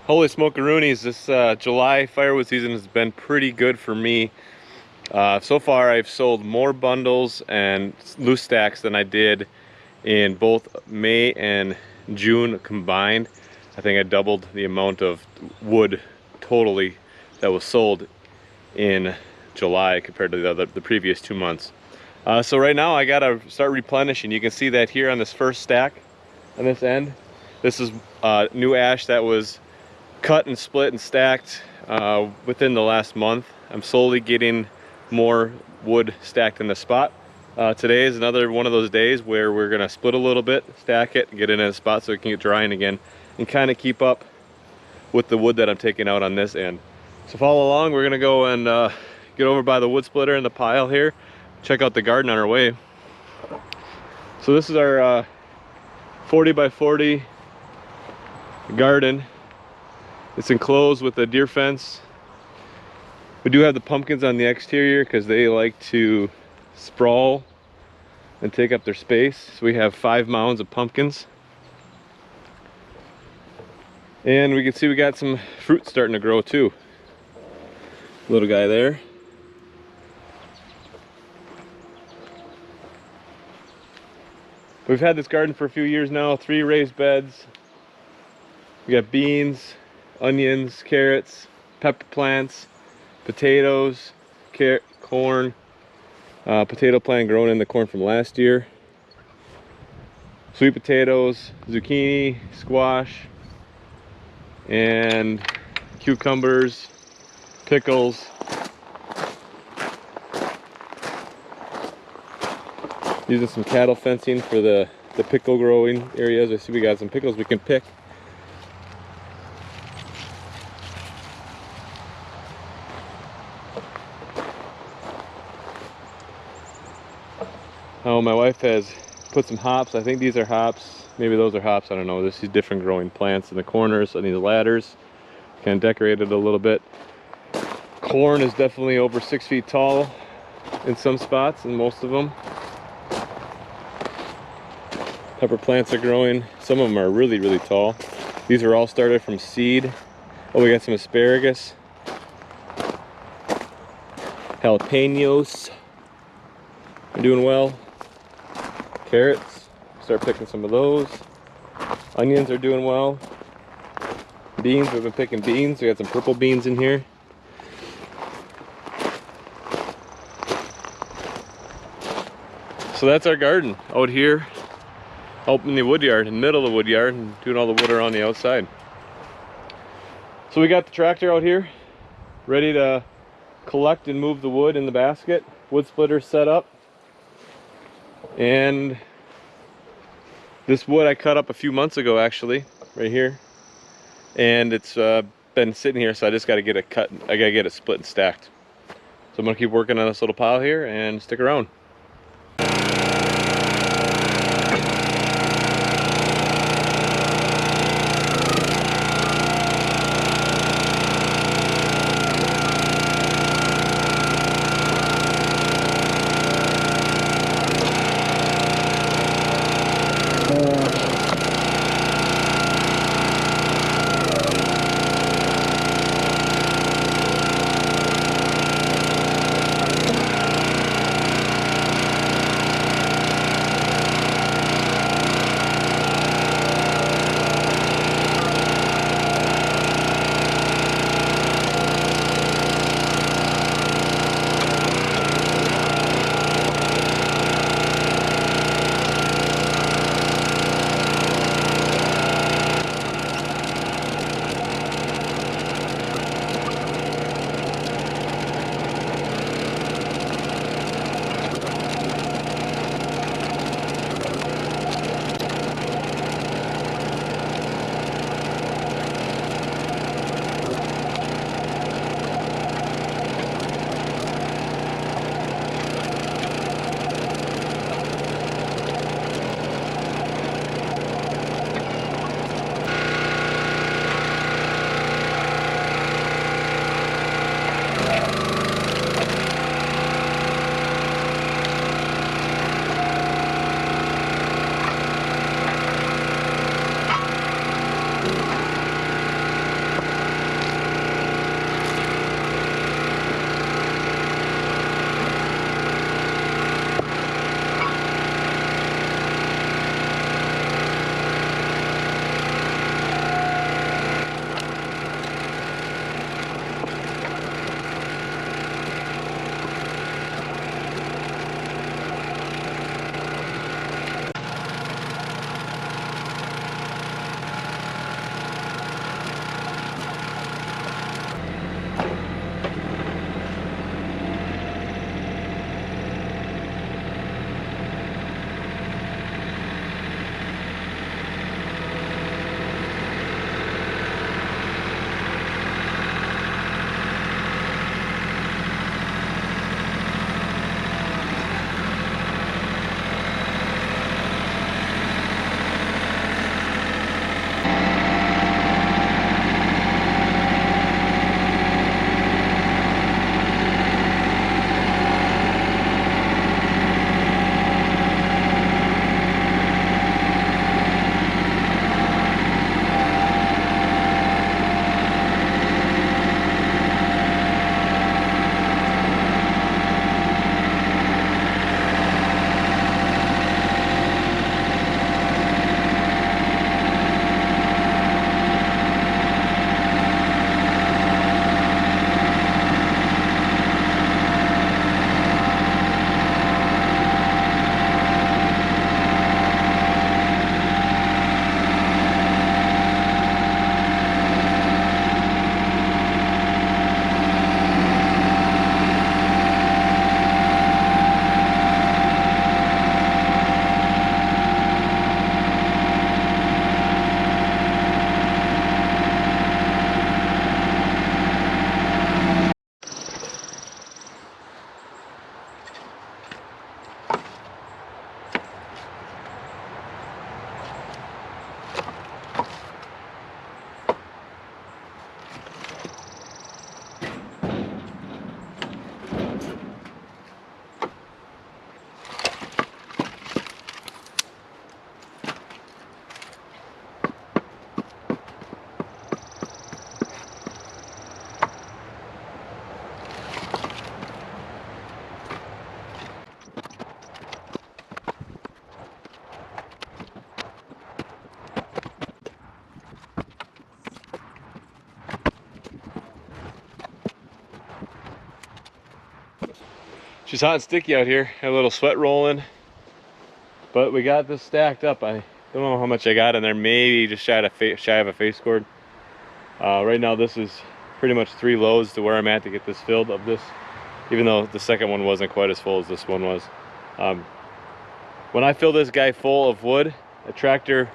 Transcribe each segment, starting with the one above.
Holy smokeroonies, this July firewood season has been pretty good for me. So far I've sold more bundles and loose stacks than I did in both May and June combined. I think I doubled the amount of wood totally that was sold in July compared to the previous 2 months. So right now I gotta start replenishing. You can see that here on this first stack on this end. This is new ash that was cut and split and stacked within the last month. I'm slowly getting more wood stacked in the spot. Today is another one of those days where we're gonna split a little bit, stack it, and get it in a spot so it can get drying again and kind of keep up with the wood that I'm taking out on this end. So follow along, we're gonna go and get over by the wood splitter in the pile here, check out the garden on our way. So this is our 40 by 40 garden. It's enclosed with a deer fence. We do have the pumpkins on the exterior because they like to sprawl and take up their space. So we have 5 mounds of pumpkins. And we can see we got some fruit starting to grow too. Little guy there. We've had this garden for a few years now, 3 raised beds. We got beans, onions, carrots, pepper plants, potatoes, corn, potato plant grown in the corn from last year, sweet potatoes, zucchini, squash, and cucumbers, pickles. Using some cattle fencing for the pickle growing areas. I see we got some pickles we can pick. Oh, my wife has put some hops. I think these are hops. Maybe those are hops. I don't know. This is different growing plants in the corners on these ladders. Kind of decorated a little bit. Corn is definitely over 6 feet tall in some spots, and most of them. Pepper plants are growing. Some of them are really, really tall. These are all started from seed. Oh, we got some asparagus. Jalapenos are doing well. Carrots, start picking some of those. Onions are doing well. Beans, we've been picking beans. We got some purple beans in here. So that's our garden out here, out in the wood yard, in the middle of the wood yard, and doing all the wood around the outside. So we got the tractor out here, ready to collect and move the wood in the basket. Wood splitter set up. And this wood I cut up a few months ago, actually, right here. And it's been sitting here, so I just got to get it cut. I got to get it split and stacked. So I'm going to keep working on this little pile here and stick around. She's hot and sticky out here. Had a little sweat rolling, but we got this stacked up. I don't know how much I got in there. Maybe just shy of a face cord. Right now, this is pretty much 3 loads to where I'm at to get this filled of this, even though the second one wasn't quite as full as this one was. When I fill this guy full of wood, a tractor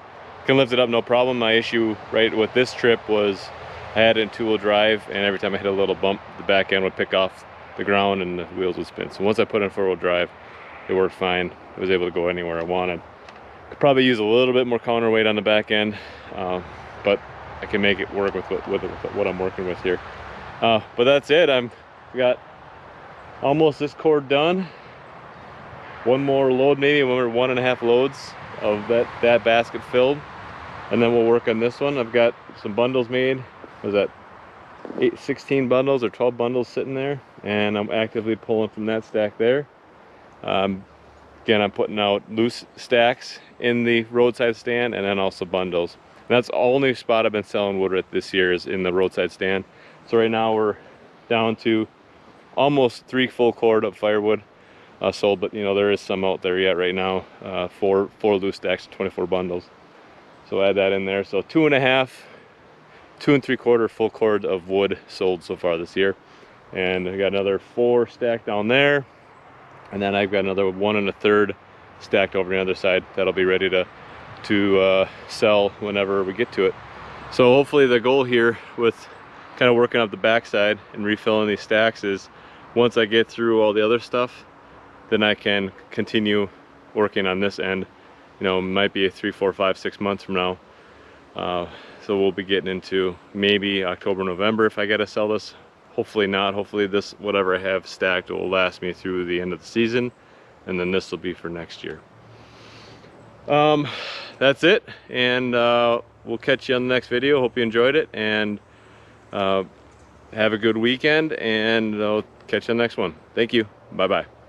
can lift it up no problem. My issue right with this trip was I had it in 2-wheel drive, and every time I hit a little bump, the back end would pick off the ground and the wheels would spin. So once I put in 4-wheel drive, it worked fine. I was able to go anywhere I wanted. Could probably use a little bit more counterweight on the back end, but I can make it work with what I'm working with here. But that's it. We got almost this cord done. One more load, maybe 1.5 loads of that basket filled, and then we'll work on this one. I've got some bundles made. Was that 16 bundles or 12 bundles sitting there, and I'm actively pulling from that stack there. Again, I'm putting out loose stacks in the roadside stand, and then also bundles. And that's the only spot I've been selling wood at this year, is in the roadside stand. So right now we're down to almost 3 full cord of firewood sold, but you know, there is some out there yet right now. 4 loose stacks, 24 bundles. So add that in there. So 2.5, 2 3/4 full cord of wood sold so far this year. And I got another 4 stacked down there, and then I've got another 1 1/3 stacked over the other side that'll be ready to sell whenever we get to it. So hopefully the goal here with kind of working up the backside and refilling these stacks is, once I get through all the other stuff, then I can continue working on this end. You know, it might be 3, 4, 5, 6 months from now. So we'll be getting into maybe October, November if I gotta sell this. Hopefully not. Hopefully this, whatever I have stacked, will last me through the end of the season, and then this will be for next year. That's it, and we'll catch you on the next video. Hope you enjoyed it, and have a good weekend, and I'll catch you on the next one. Thank you. Bye bye.